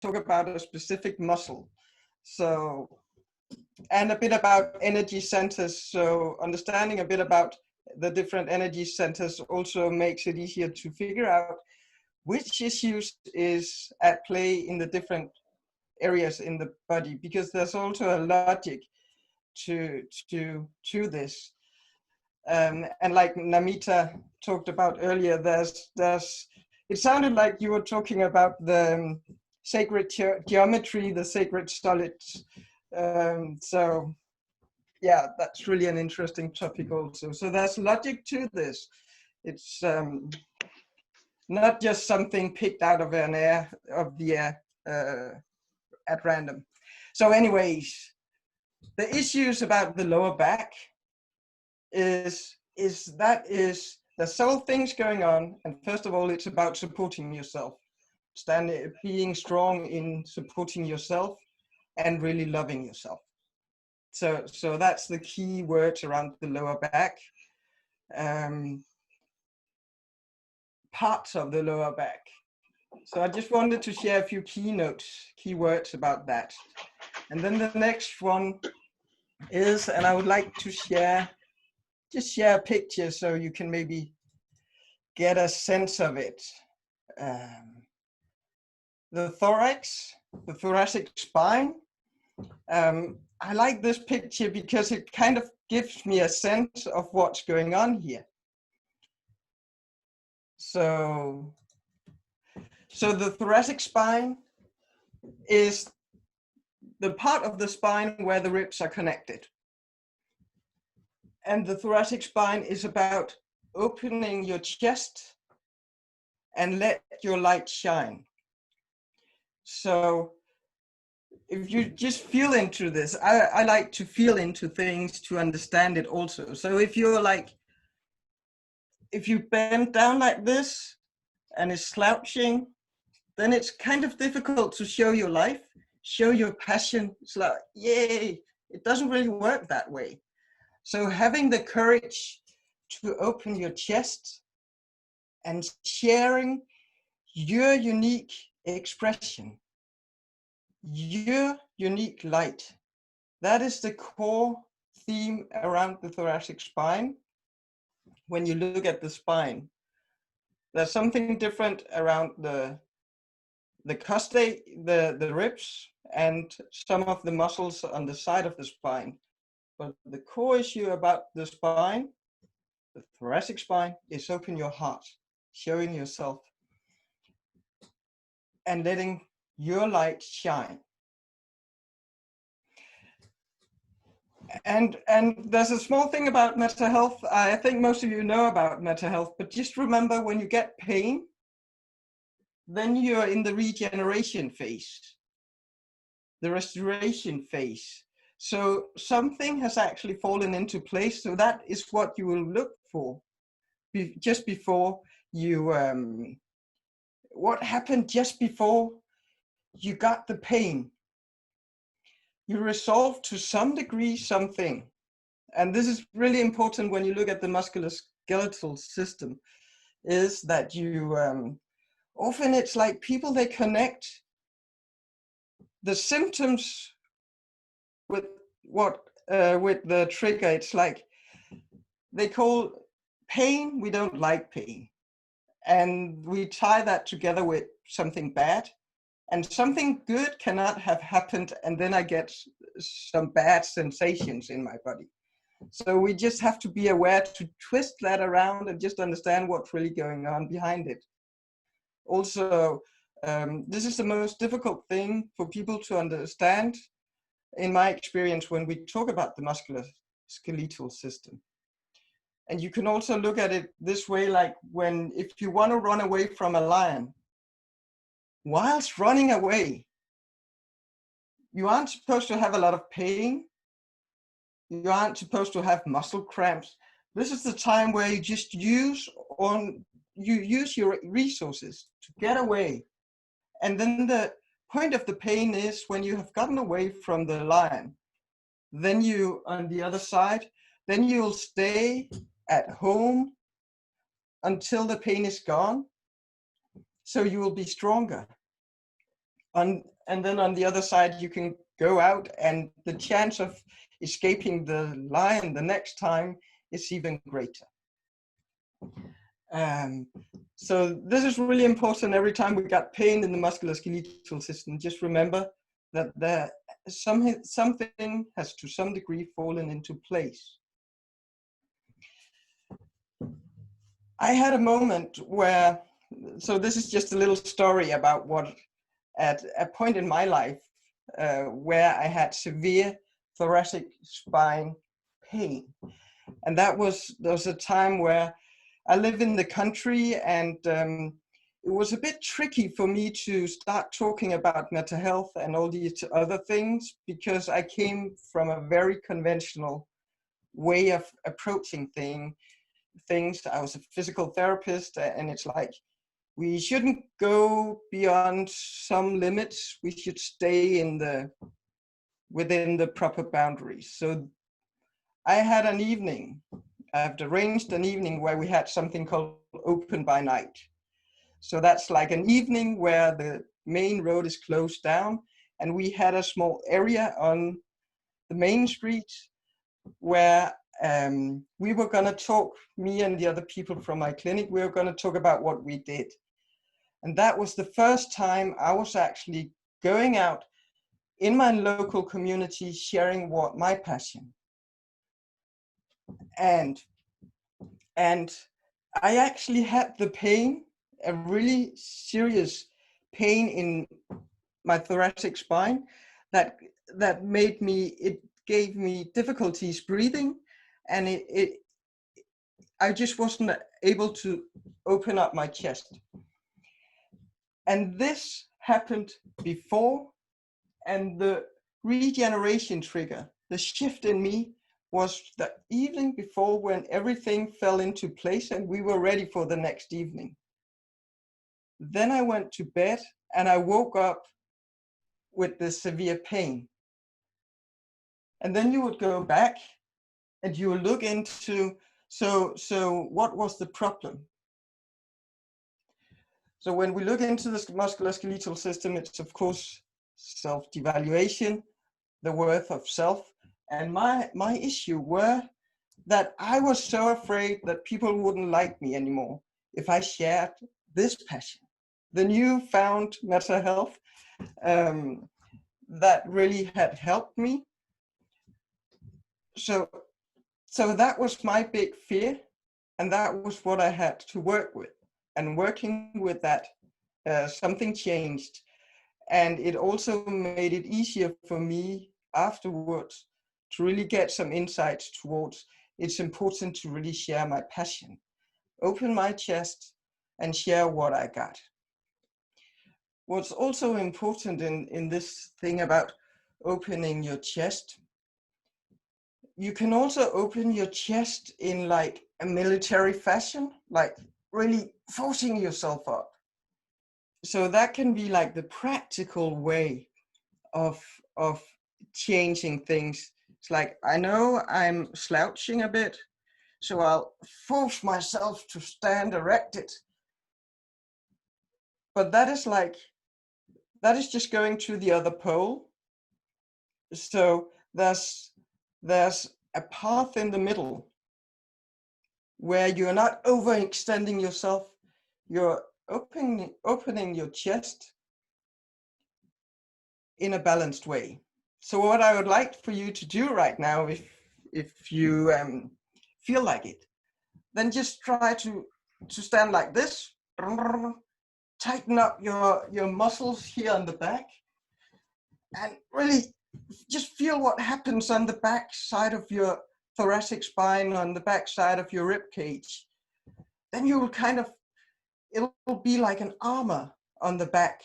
talk about a specific muscle. So, and a bit about energy centers. So understanding a bit about the different energy centers also makes it easier to figure out which issues is at play in the different areas in the body, because there's also a logic to this. And like Namita talked about earlier, it sounded like you were talking about the sacred geometry, the sacred solids. So yeah, that's really an interesting topic also. So there's logic to this. It's not just something picked out of the air at random. So anyways, the issues about the lower back is there's several things going on. And first of all, it's about supporting yourself, being strong in supporting yourself and really loving yourself. So that's the key words around the lower back. Parts of the lower back. So I just wanted to share a few key words about that. And then the next one is, and I would like to share a picture so you can maybe get a sense of it. The thorax, the thoracic spine. I like this picture because it kind of gives me a sense of what's going on here. So the thoracic spine is the part of the spine where the ribs are connected. And the thoracic spine is about opening your chest and let your light shine. So if you just feel into this, I like to feel into things to understand it also. So if you bend down like this and is slouching, then it's kind of difficult to show your life, show your passion. It's like, yay, it doesn't really work that way. So having the courage to open your chest and sharing your unique expression, your unique light, that is the core theme around the thoracic spine. When you look at the spine, there's something different around the costae, the ribs, and some of the muscles on the side of the spine. But the core issue about the spine, the thoracic spine, is open your heart, showing yourself and letting your light shine. And there's a small thing about META-Health. I think most of you know about META-Health, but just remember, when you get pain, then you're in the regeneration phase, the restoration phase. So something has actually fallen into place. So that is what you will look for just before you, what happened just before you got the pain. You resolve to some degree something. And this is really important when you look at the musculoskeletal system, is that you, often it's like people, they connect the symptoms with with the trigger. It's like they call pain, we don't like pain. And we tie that together with something bad. And something good cannot have happened, and then I get some bad sensations in my body. So we just have to be aware to twist that around and just understand what's really going on behind it. Also, this is the most difficult thing for people to understand, in my experience, when we talk about the musculoskeletal system. And you can also look at it this way, like if you want to run away from a lion, whilst running away, you aren't supposed to have a lot of pain. You aren't supposed to have muscle cramps. This is the time where you just use your resources to get away. And then the point of the pain is when you have gotten away from the lion, then you, on the other side, then you'll stay at home until the pain is gone. So you will be stronger. And then on the other side, you can go out, and the chance of escaping the lion the next time is even greater. So this is really important. Every time we got pain in the musculoskeletal system, just remember that something has to some degree fallen into place. I had a moment where, so this is just a little story about what, at a point in my life where I had severe thoracic spine pain. And there was a time where I live in the country, and it was a bit tricky for me to start talking about mental health and all these other things, because I came from a very conventional way of approaching things. I was a physical therapist, and it's like, we shouldn't go beyond some limits. We should stay within the proper boundaries. So I've arranged an evening where we had something called open by night. So that's like an evening where the main road is closed down, and we had a small area on the main street where we were going to talk, me and the other people from my clinic, we were going to talk about what we did. And that was the first time I was actually going out in my local community, sharing what my passion. And I actually had the pain, a really serious pain in my thoracic spine that gave me difficulties breathing, and I just wasn't able to open up my chest. And this happened before, and the regeneration trigger, the shift in me, was the evening before, when everything fell into place and we were ready for the next evening. Then I went to bed and I woke up with this severe pain. And then you would go back and you would look into, so what was the problem? So when we look into this musculoskeletal system, it's of course self-devaluation, the worth of self. And my issue were that I was so afraid that people wouldn't like me anymore if I shared this passion, the newfound META-Health, that really had helped me. So that was my big fear, and that was what I had to work with. And working with that, something changed. And it also made it easier for me afterwards to really get some insights towards, it's important to really share my passion, open my chest and share what I got. What's also important in this thing about opening your chest, you can also open your chest in like a military fashion, like really forcing yourself up. So that can be like the practical way of changing things. It's like, I know I'm slouching a bit, so I'll force myself to stand erected. But that is just going to the other pole. So there's a path in the middle where you're not overextending yourself. You're opening your chest in a balanced way. So what I would like for you to do right now, if you feel like it, then just try to stand like this. Tighten up your muscles here on the back, and really just feel what happens on the back side of your thoracic spine, on the back side of your rib cage. Then you will it'll be like an armor on the back.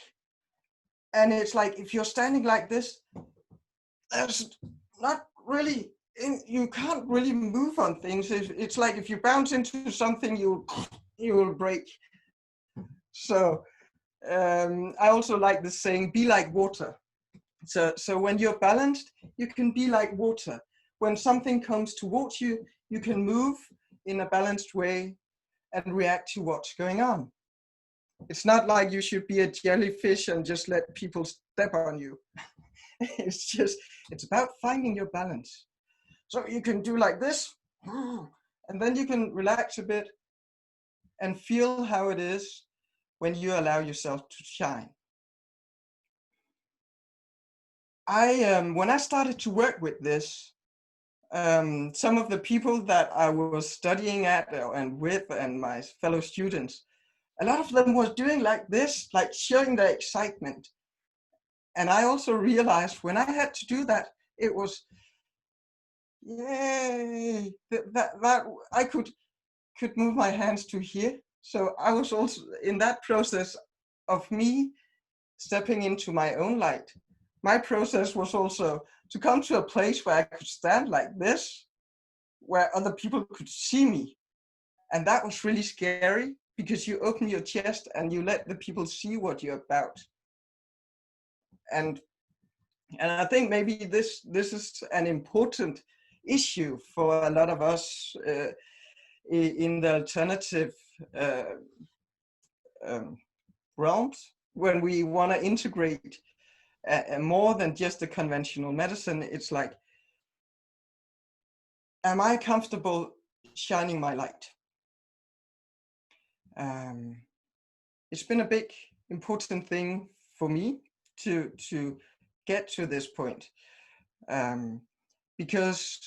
And it's like, if you're standing like this, there's not really, you can't really move on things. It's like if you bounce into something, you will break. So I also like the saying, be like water. So when you're balanced, you can be like water. When something comes towards you, you can move in a balanced way and react to what's going on. It's not like you should be a jellyfish and just let people step on you. It's about finding your balance. So you can do like this, and then you can relax a bit and feel how it is when you allow yourself to shine. When I started to work with this, some of the people that I was studying at and with and my fellow students, a lot of them was doing like this, like showing their excitement. And I also realized when I had to do that, it was, yay, that I could move my hands to here. So I was also in that process of me stepping into my own light. My process was also to come to a place where I could stand like this, where other people could see me. And that was really scary because you open your chest and you let the people see what you're about. And I think maybe this is an important issue for a lot of us in the alternative realms, when we want to integrate more than just the conventional medicine. It's like, am I comfortable shining my light? It's been a big important thing for me to get to this point, because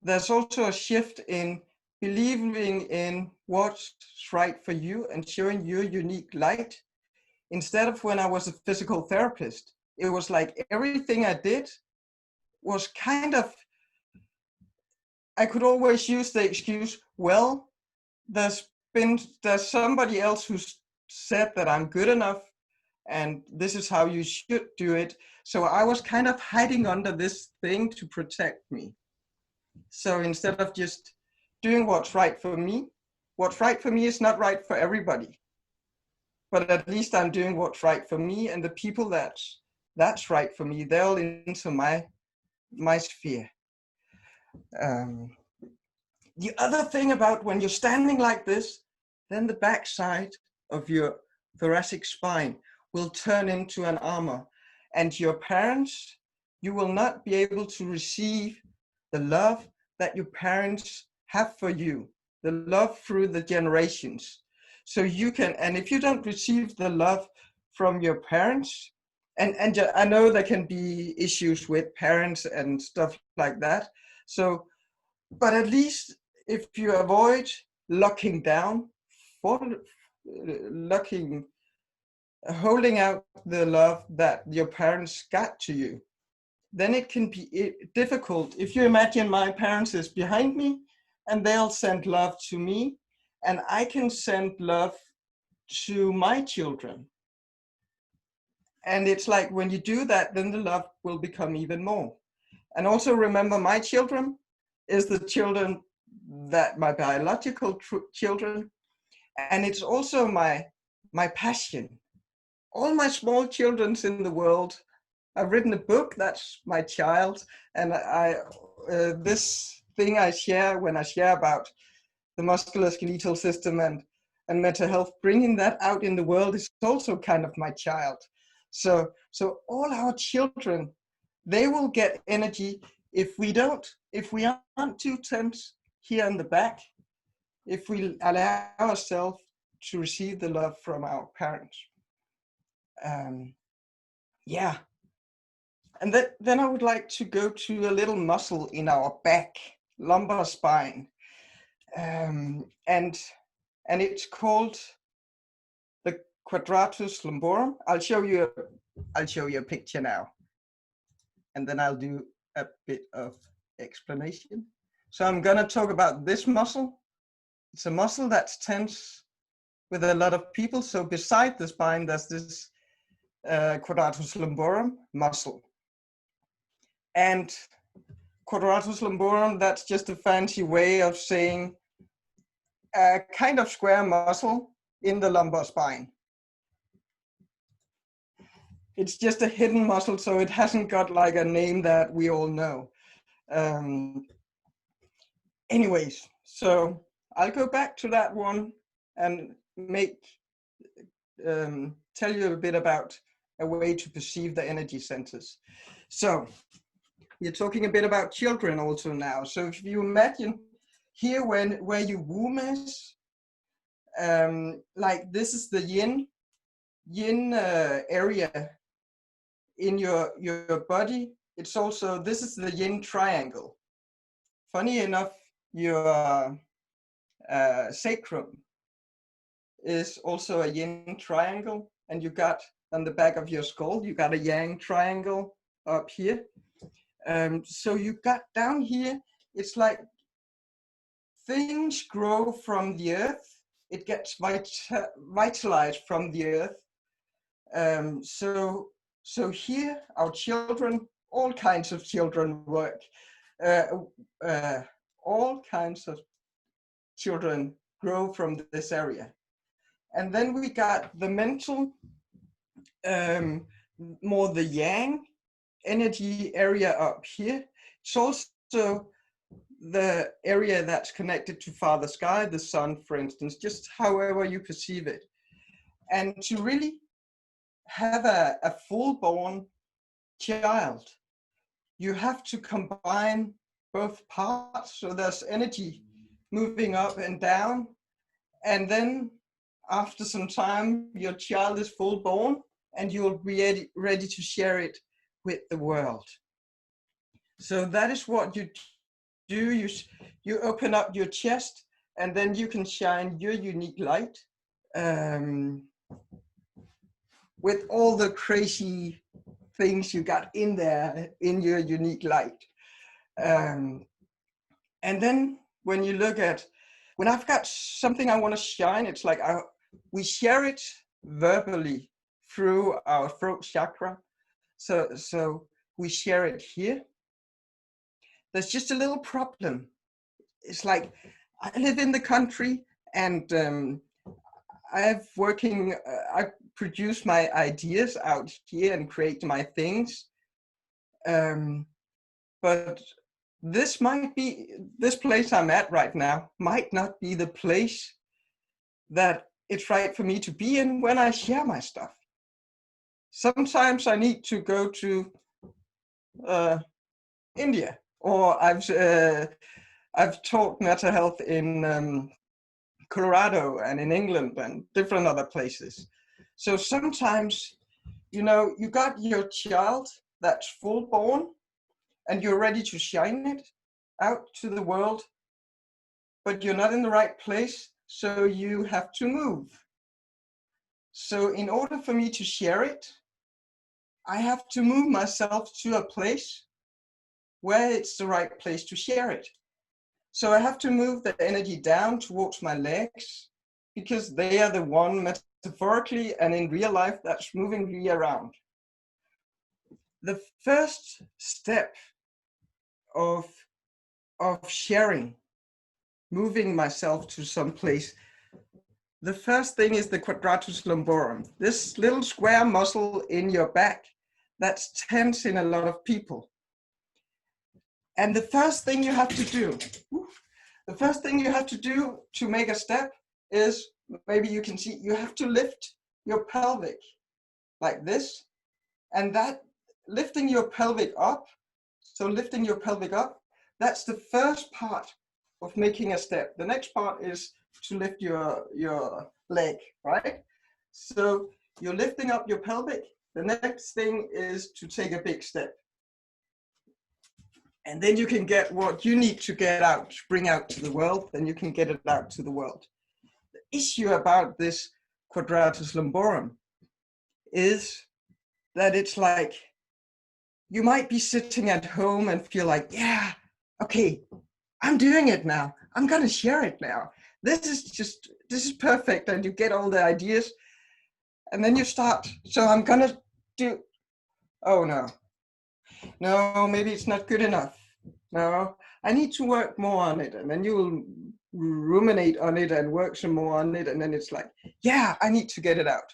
there's also a shift in believing in what's right for you and showing your unique light. Instead of when I was a physical therapist, it was like everything I did was kind of, I could always use the excuse, well, there's somebody else who's said that I'm good enough and this is how you should do it. So I was kind of hiding under this thing to protect me. So instead of just doing what's right for me is not right for everybody. But at least I'm doing what's right for me, and the people that's right for me, they're all into my sphere. The other thing about when you're standing like this, then the backside of your thoracic spine will turn into an armor, and your parents, you will not be able to receive the love that your parents have for you, the love through the generations. So you can, and if you don't receive the love from your parents, and I know there can be issues with parents and stuff like that. So, but at least if you avoid locking down, holding out the love that your parents got to you, then it can be difficult. If you imagine my parents is behind me and they'll send love to me, and I can send love to my children. And it's like when you do that, then the love will become even more. And also remember, my children is the children that my biological children, and it's also my passion. All my small children's in the world. I've written a book that's my child, and this thing I share when I share about the musculoskeletal system and META-Health, bringing that out in the world is also kind of my child. So all our children, they will get energy if we aren't too tense here in the back, if we allow ourselves to receive the love from our parents. Yeah. And then I would like to go to a little muscle in our back, lumbar spine. And it's called the quadratus lumborum. I'll show you a picture now. And then I'll do a bit of explanation. So I'm gonna talk about this muscle. It's a muscle that's tense with a lot of people. So beside the spine, there's this quadratus lumborum muscle. And quadratus lumborum, that's just a fancy way of saying a kind of square muscle in the lumbar spine. It's just a hidden muscle, so it hasn't got like a name that we all know. Anyways, so I'll go back to that one and make tell you a bit about a way to perceive the energy centers. So we're talking a bit about children also now. So if you imagine here where your womb is, like this is the yin area in your body. It's also, this is the yin triangle. Funny enough, your sacrum is also a yin triangle, and you got on the back of your skull, you got a yang triangle up here. So you got down here, it's like things grow from the earth, it gets vitalized from the earth. So here our children, all kinds of children work. All kinds of children grow from this area. And then we got the mental, more the yang energy area up here. It's also the area that's connected to Father Sky, the sun, for instance, just however you perceive it. And to really have a full-born child, you have to combine both parts. So there's energy moving up and down. And then after some time, your child is full-born and you'll be ready to share it with the world. So that is what you do. You open up your chest and then you can shine your unique light with all the crazy things you got in there in your unique light. And then when you look at, when I've got something I want to shine, it's like we share it verbally through our throat chakra. So we share it here. There's just a little problem. It's like I live in the country and I produce my ideas out here and create my things. But this place I'm at right now might not be the place that it's right for me to be in when I share my stuff. Sometimes I need to go to India, or I've taught META-HealthIndia in Colorado and in England and different other places. So sometimes, you know, you got your child that's full born and you're ready to shine it out to the world, but you're not in the right place, so you have to move. So in order for me to share it, I have to move myself to a place where it's the right place to share it. So I have to move the energy down towards my legs because they are the one metaphorically and in real life that's moving me around. The first step of sharing, moving myself to some place, the first thing is the quadratus lumborum, this little square muscle in your back that's tense in a lot of people. And the first thing you have to do, to make a step is, maybe you can see, you have to lift your pelvic like this, and that lifting your pelvic up, that's the first part of making a step. The next part is to lift your leg, right? So you're lifting up your pelvic. The next thing is to take a big step. And then you can get what you need to get out, bring out to the world, then you can get it out to the world. The issue about this quadratus lumborum is that it's like, you might be sitting at home and feel like, yeah, okay, I'm doing it now. I'm gonna share it now. This is perfect. And you get all the ideas and then you start, so I'm gonna do, oh no, maybe it's not good enough. No, I need to work more on it. And then you will ruminate on it and work some more on it. And then it's like, yeah, I need to get it out.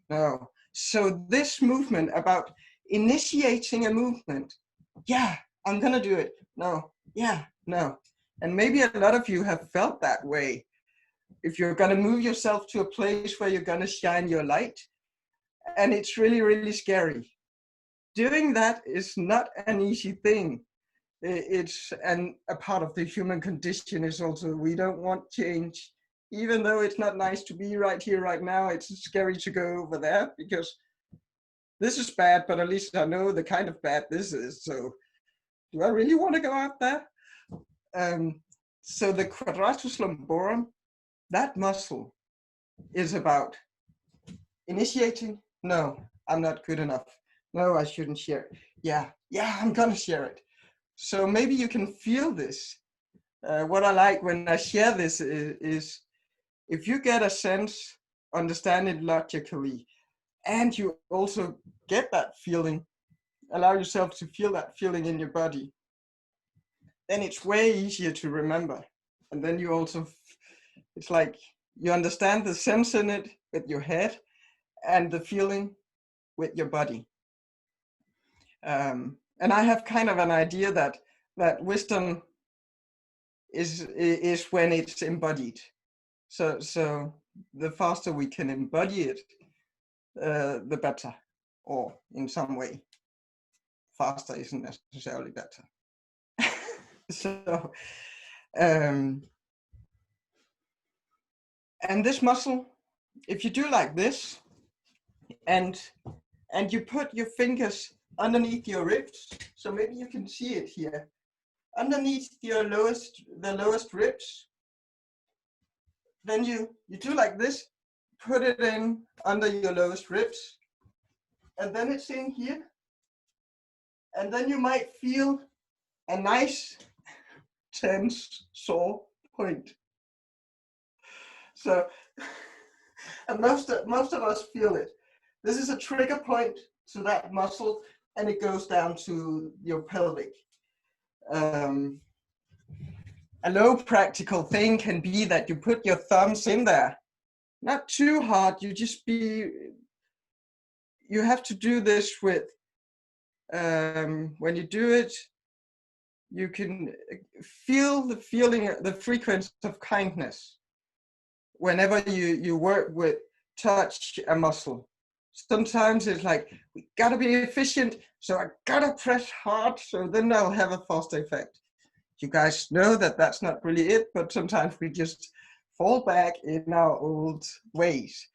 No. So this movement about initiating a movement, yeah, I'm going to do it. No, yeah, no. And maybe a lot of you have felt that way if you're going to move yourself to a place where you're going to shine your light, and it's really, really scary. Doing that is not an easy thing. And a part of the human condition is also, we don't want change. Even though it's not nice to be right here, right now, it's scary to go over there because this is bad, but at least I know the kind of bad this is. So do I really want to go out there? So the quadratus lumborum, that muscle is about initiating. No, I'm not good enough. No, I shouldn't share it. Yeah, I'm gonna share it. So maybe you can feel this. What I like when I share this is if you get a sense, understand it logically, and you also get that feeling, allow yourself to feel that feeling in your body, then it's way easier to remember. And then you also, it's like you understand the sense in it with your head and the feeling with your body. And I have kind of an idea that wisdom is when it's embodied. So the faster we can embody it, the better, or in some way, faster isn't necessarily better. So, and this muscle, if you do like this, and you put your fingers underneath your ribs, so maybe you can see it here, underneath the lowest ribs, then you do like this, put it in under your lowest ribs, and then it's in here, and then you might feel a nice tense sore point. So, and most of us feel it. This is a trigger point to that muscle, and it goes down to your pelvic. A low practical thing can be that you put your thumbs in there, not too hard. You have to do this with, when you do it, you can feel the frequency of kindness whenever you work with touch a muscle. Sometimes it's like, we gotta be efficient, so I gotta press hard, so then I'll have a faster effect. You guys know that that's not really it, but sometimes we just fall back in our old ways.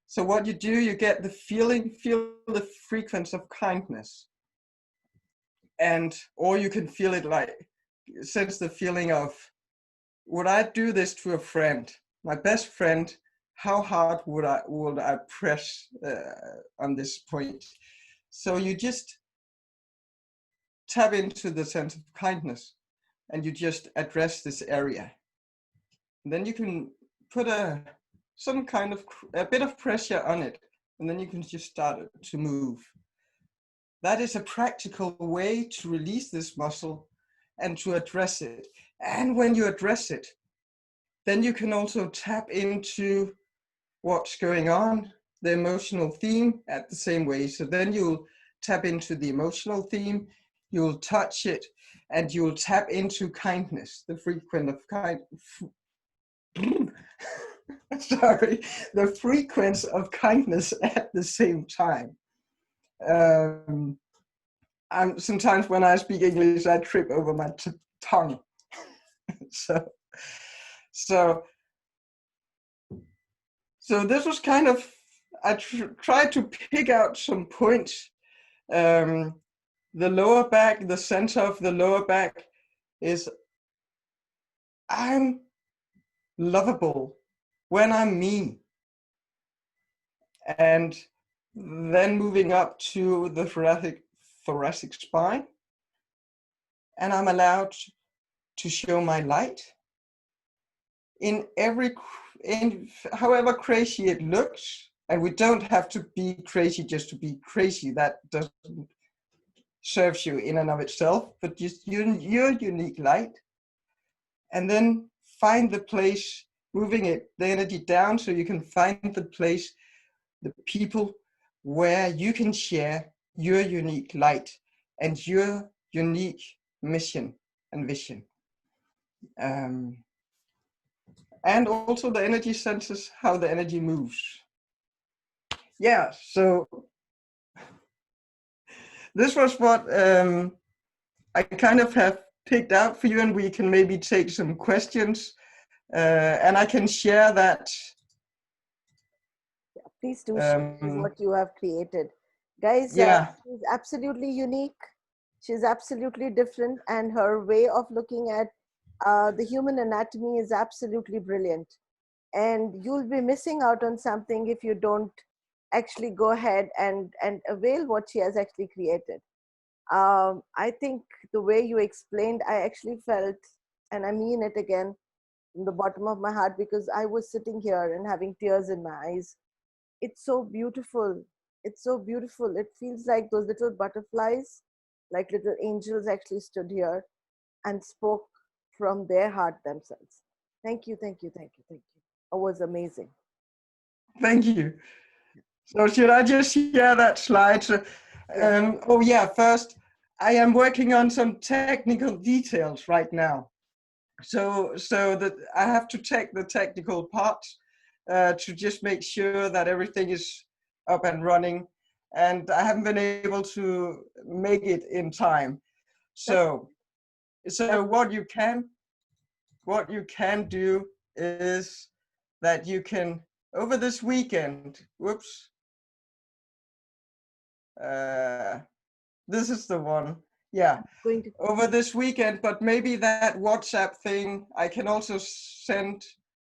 So what you do, you get the feel the frequency of kindness. Or you can feel it like, sense the feeling of, would I do this to a friend, my best friend? How hard would I press on this point? So you just tap into the sense of kindness, and you just address this area. And then you can put a bit of pressure on it, and then you can just start to move. That is a practical way to release this muscle and to address it. And when you address it, then you can also tap into what's going on, the emotional theme, at the same way. So then you'll tap into the emotional theme, you'll touch it, and you'll tap into kindness, the frequency of the frequency of kindness at the same time. Sometimes when I speak English, I trip over my tongue. So this was kind of, I tried to pick out some points. The lower back, the center of the lower back is, I'm lovable when I'm me. And then moving up to the thoracic spine, and I'm allowed to show my light in however crazy it looks. And we don't have to be crazy just to be crazy. That doesn't serve you in and of itself, but just your unique light. And then find the place, moving the energy down so you can find the place, the people where you can share your unique light and your unique mission and vision. and also the energy senses how the energy moves. Yeah, so this was what I kind of have picked out for you, and we can maybe take some questions, and I can share that. Please do share what you have created. Guys, yeah. she's absolutely unique. She's absolutely different, and her way of looking at the human anatomy is absolutely brilliant. And you'll be missing out on something if you don't actually go ahead and avail what she has actually created. I think the way you explained, I actually felt, and I mean it again, from the bottom of my heart, because I was sitting here and having tears in my eyes. It's so beautiful. It's so beautiful. It feels like those little butterflies, like little angels, actually stood here and spoke from their heart themselves. Thank you, thank you, thank you, thank you. It was amazing. Thank you. So should I just share that slide? So, oh yeah, first, I am working on some technical details right now. So that I have to take the technical parts to just make sure that everything is up and running. And I haven't been able to make it in time. So what you can do is that you can, over this weekend, whoops, this is the one. Yeah, over this weekend, but maybe that WhatsApp thing, I can also send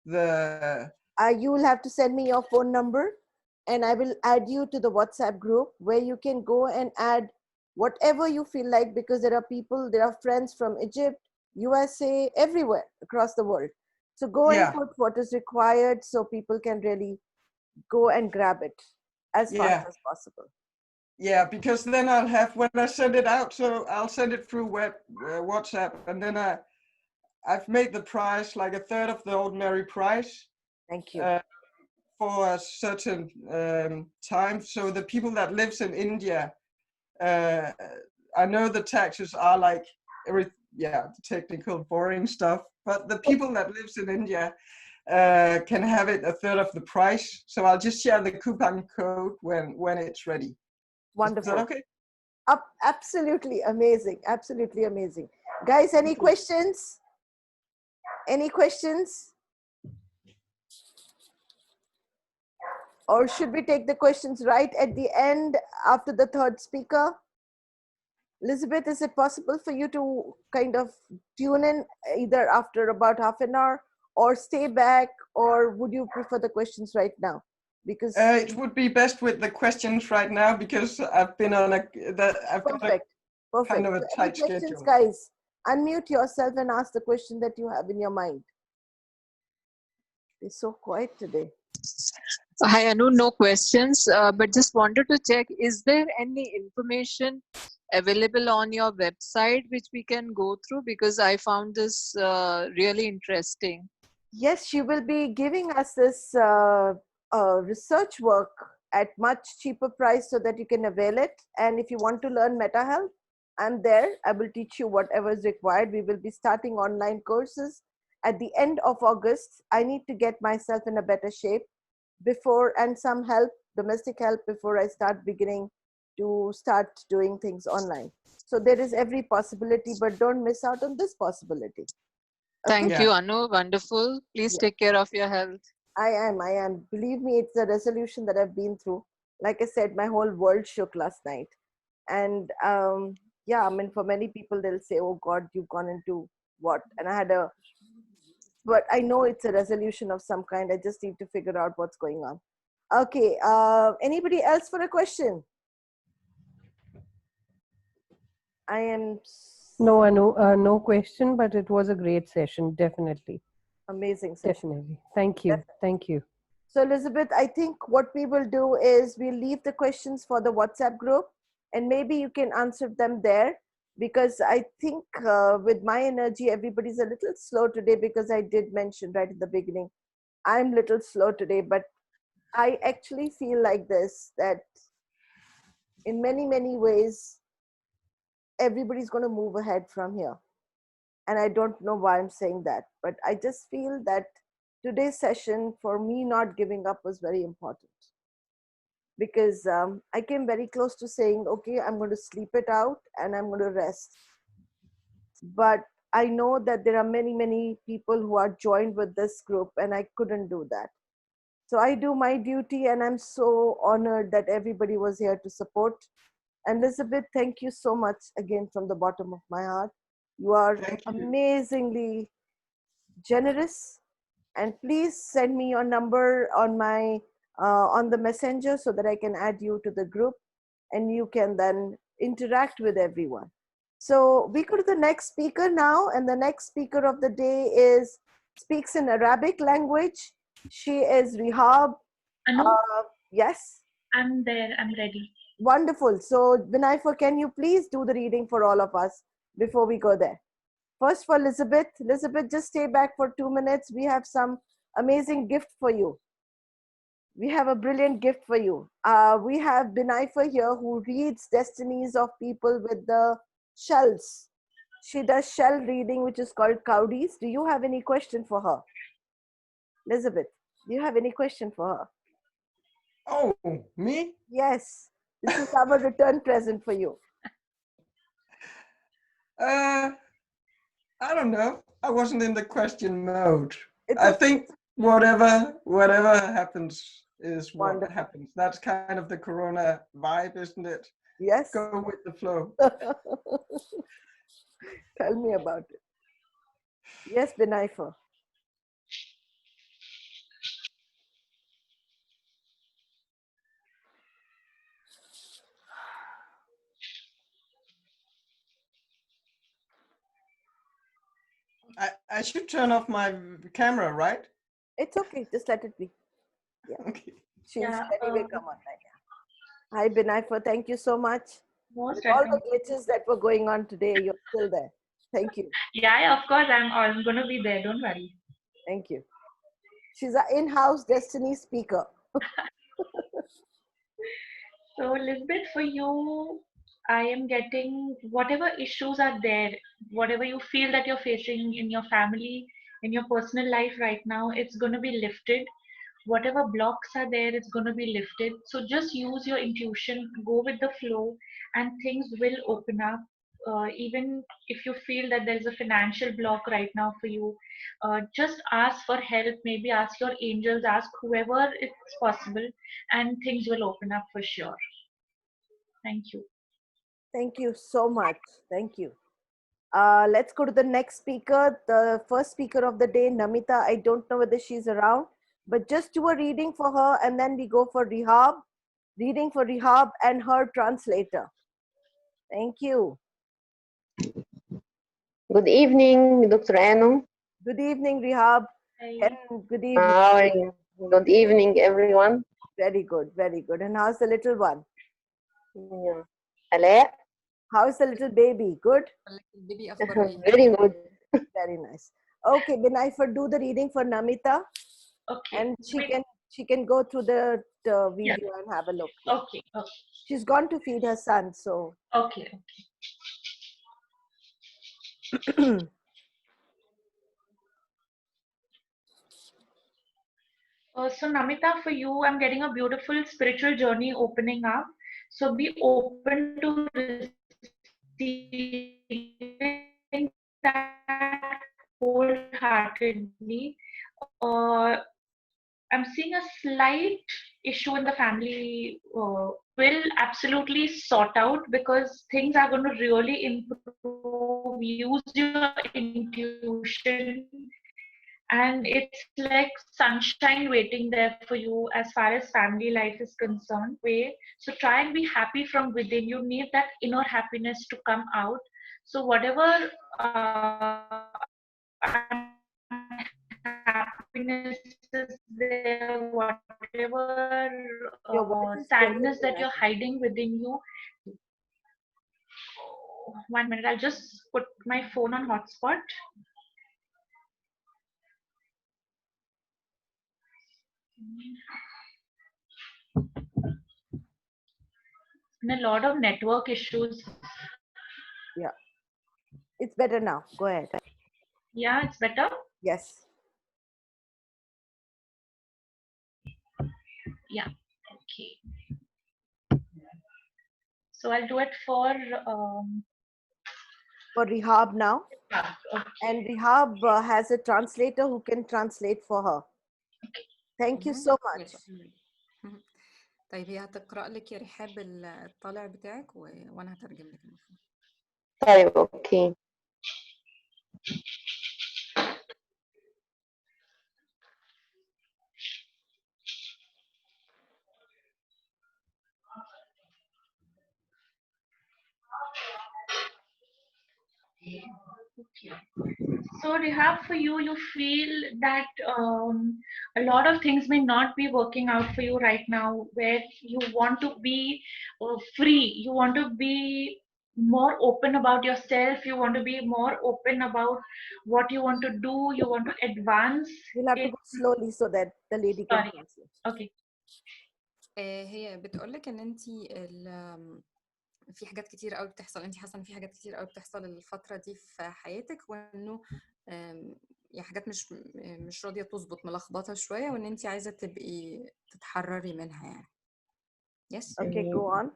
the... You will have to send me your phone number, and I will add you to the WhatsApp group where you can go and add whatever you feel like, because there are people, there are friends from Egypt, USA, everywhere across the world. So go and put what is required so people can really go and grab it as fast as possible. Yeah, because then I'll have, when I send it out, so I'll send it through WhatsApp, and then I've made the price like a third of the ordinary price. Thank you. For a certain time. So the people that lives in India, I know the taxes are like technical, boring stuff, but the people that lives in India can have it a third of the price. So I'll just share the coupon code when it's ready. Wonderful. Is that okay? Absolutely amazing. Absolutely amazing. Guys, any questions? Any questions? Or should we take the questions right at the end after the third speaker? Elizabeth, is it possible for you to kind of tune in either after about half an hour, or stay back, or would you prefer the questions right now? Because it would be best with the questions right now, because I've been on perfect. Kind of a tight questions, schedule. guys, unmute yourself and ask the question that you have in your mind. They're so quiet today. Hi, Anu, no questions, but just wanted to check, is there any information available on your website which we can go through? Because I found this really interesting. Yes, she will be giving us this research work at much cheaper price so that you can avail it. And if you want to learn META-Health, I'm there. I will teach you whatever is required. We will be starting online courses at the end of August. I need to get myself in a better shape before, and some help, domestic help, before I start beginning to start doing things online. So there is every possibility, but don't miss out on this possibility. Okay? Thank you, Anu. Wonderful. Please take care of your health. I am. Believe me, it's a resolution that I've been through. Like I said, my whole world shook last night. And yeah, I mean, for many people, they'll say, oh God, you've gone into what? And but I know it's a resolution of some kind. I just need to figure out what's going on. Okay, anybody else for a question? I am... No, Anu, no question, but it was a great session, definitely. Amazing session. Definitely. Thank you. Thank you. So Elizabeth, I think what we will do is we'll leave the questions for the WhatsApp group, and maybe you can answer them there, because I think with my energy, everybody's a little slow today, because I did mention right at the beginning, I'm a little slow today, but I actually feel like this, that in many, many ways, everybody's going to move ahead from here. And I don't know why I'm saying that, but I just feel that today's session, for me not giving up was very important, because I came very close to saying, okay, I'm going to sleep it out and I'm going to rest. But I know that there are many, many people who are joined with this group, and I couldn't do that. So I do my duty, and I'm so honored that everybody was here to support. And Elizabeth, thank you so much again from the bottom of my heart. You are Thank you. amazingly generous, and please send me your number on my on the messenger so that I can add you to the group, and you can then interact with everyone. So we go to the next speaker now, and the next speaker of the day is speaks in Arabic language. She is Rihab. Anu, Yes, I'm there. I'm ready. wonderful. So Binaifa, can you please do the reading for all of us before we go there? First for Elizabeth. Elizabeth, just stay back for 2 minutes. We have some amazing gift for you. We have a brilliant gift for you. We have Binaifa here who reads destinies of people with the shells. She does shell reading, which is called Cowdies. Do you have any question for her? Elizabeth, do you have any question for her? Oh, me? Yes, this is our return present for you. I don't know. I wasn't in the question mode. It's I okay. think whatever happens is what Wonderful. happens. That's kind of the Corona vibe, isn't it? Yes. Go with the flow. Tell me about it. Yes, Binaifa. I should turn off my camera, right? It's okay. Just let it be. Yeah. Okay. She's Yeah, anyway come on right now. Hi, Binaifa. Thank you so much. most With all the welcome. glitches that were going on today, you're still there. Thank you. Yeah, of course. I'm gonna be there. Don't worry. Thank you. She's an in-house Destiny speaker. So, Lisbeth, for you, I am getting whatever issues are there, whatever you feel that you're facing in your family, in your personal life right now, it's going to be lifted. Whatever blocks are there, it's going to be lifted. So, just use your intuition, go with the flow, and things will open up. Even if you feel that there's a financial block right now for you, just ask for help. Maybe ask your angels, ask whoever it's possible, and things will open up for sure. Thank you. Thank you so much. Thank you. Let's go to the next speaker. The first speaker of the day, Namita. I don't know whether she's around, but just do a reading for her, and then we go for Rehab. Reading for Rehab and her translator. Thank you. Good evening, Dr. Anu. Good evening, Rehab. Hi. And good evening. How are you? Good evening, everyone. Very good, very good. And how's the little one? Yeah. Alaa? How's the little baby? Good? Very good. Very nice. Okay, Binaifa, do the reading for Namita, Okay. and Wait. she can go through the Yeah. video and have a look. Okay. Okay. She's gone to feed her son, so. Okay. So Namita, for you, I'm getting a beautiful spiritual journey opening up. So be open to receiving that wholeheartedly. I'm seeing a slight issue in the family will absolutely sort out because things are going to really improve. Use your intuition, and it's like sunshine waiting there for you as far as family life is concerned. So try and be happy from within. You need that inner happiness to come out. So whatever unhappiness is there, whatever Your voice is breaking, sadness that you're Binaifa. hiding within you. 1 minute, I'll just put my phone on hotspot. And a lot of network issues. Yeah. It's better now. Go ahead. Yeah, it's better. Yes. Yeah. Okay. So I'll do it for Rehab now. okay. And Rehab has a translator who can translate for her. Thank you so much. ماشي. طيب هي هتقرأ لك يا رحاب الطالع بتاعك وانا هترجم لك المفروض. طيب اوكي. So Rehab, for you, you feel that a lot of things may not be working out for you right now, where you want to be free, you want to be more open about yourself, you want to be more open about what you want to do, you want to advance. You'll have to go slowly so that the lady can Sorry. translate. Okay. هي بتقولك ان انت في حاجات كتير قوي بتحصل، انت حاسه ان في حاجات كتير قوي بتحصل الفتره دي في حياتك، وانه يعني حاجات مش راضيه تظبط، ملخبطه شويه، وان انت عايزه تبقي تتحرري منها يعني. Yes. Okay, go on.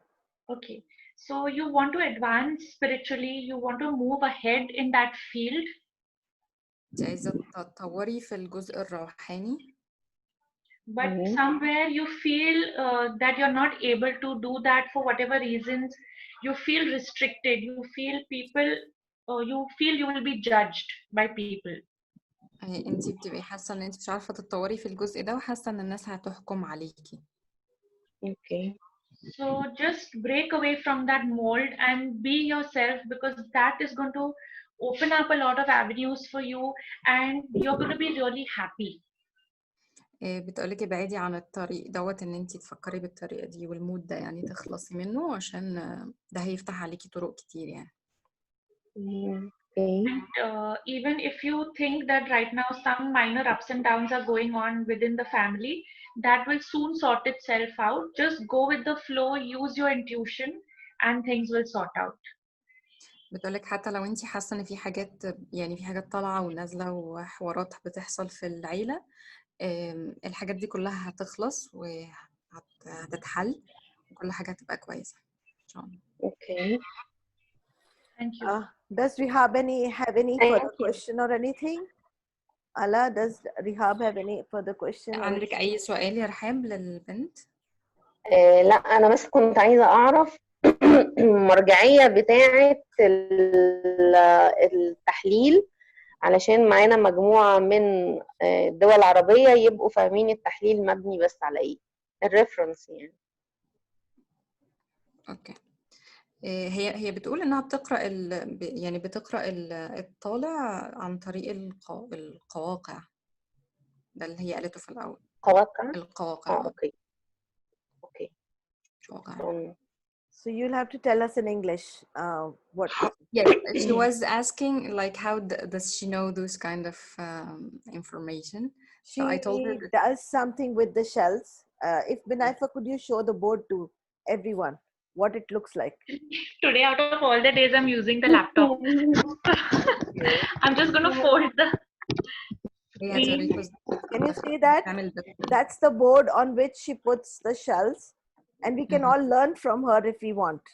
Okay. So you want to advance spiritually, you want to move ahead in that field. انت عايزه تتطوري في الجزء الروحاني. But somewhere you feel that you're not able to do that for whatever reasons. You feel restricted. You feel people. You feel you will be judged by people. انت بتبقي حاسه ان انت مش عارفه تتطوري في الجزء ده، وحاسه ان الناس هتحكم عليكي. اوكي. So just break away from that mold and be yourself, because that is going to open up a lot of avenues for you, and you're going to be really happy. بتقولك ابعدي عن الطريق دوت، ان انت تفكري بالطريقه دي والمود ده، يعني تخلصي منه، عشان ده هيفتح عليكي طرق كتير يعني. Okay. And even if you think that right now some minor ups and downs are going on within the family, that will soon sort itself out. Just go with the flow, use your intuition, and things will sort out. بتقولك حتى لو انت حاسه ان في حاجات، يعني في حاجات طالعه ونازله وحوارات بتحصل في العيله، الحاجات دي كلها هتخلص وهتتحل، وكل حاجه هتبقى كويسه ان شاء الله. Okay. Thank you. Does Rehab have any further question or anything? Ala, does Rehab have any further question? عندك اي سؤال يا رحاب للبنت؟ لا أنا بس كنت عايزة أعرف المرجعية بتاعة التحليل، علشان معانا مجموعة من الدول العربية يبقوا فاهمين التحليل مبني بس على إيه، الريفرنس يعني. اوكي. هي بتقول انها بتقرا يعني بتقرا الطالع عن طريق القواقع، ده اللي هي قالته في الاول. قواقع. القواقع. اوكي. قواقع. So you'll have to tell us in English what. Yes, she was asking like how does she know those kind of information. She So I told her does something with the shells. If Binaifa, could you show the board to everyone what it looks like? Today, out of all the days, I'm using the laptop. I'm just going to fold the screen. Can you see that? That's the board on which she puts the shells, and we can all learn from her if we want.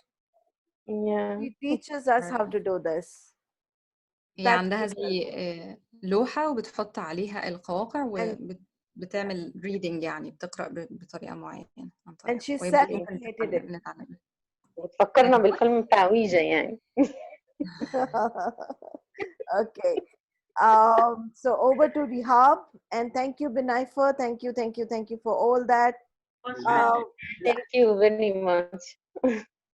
Yeah. She teaches us how to do this. هي عندها زي لوحة وبتحط عليها القواقع وبتعمل reading، يعني بتقرأ بطريقة معينة. And she self-created it. بتفكرنا بالفيلم بتاع ويجا يعني. Okay. So over to Rehab, and thank you, Binaifa. Thank you for all that. Thank you very much.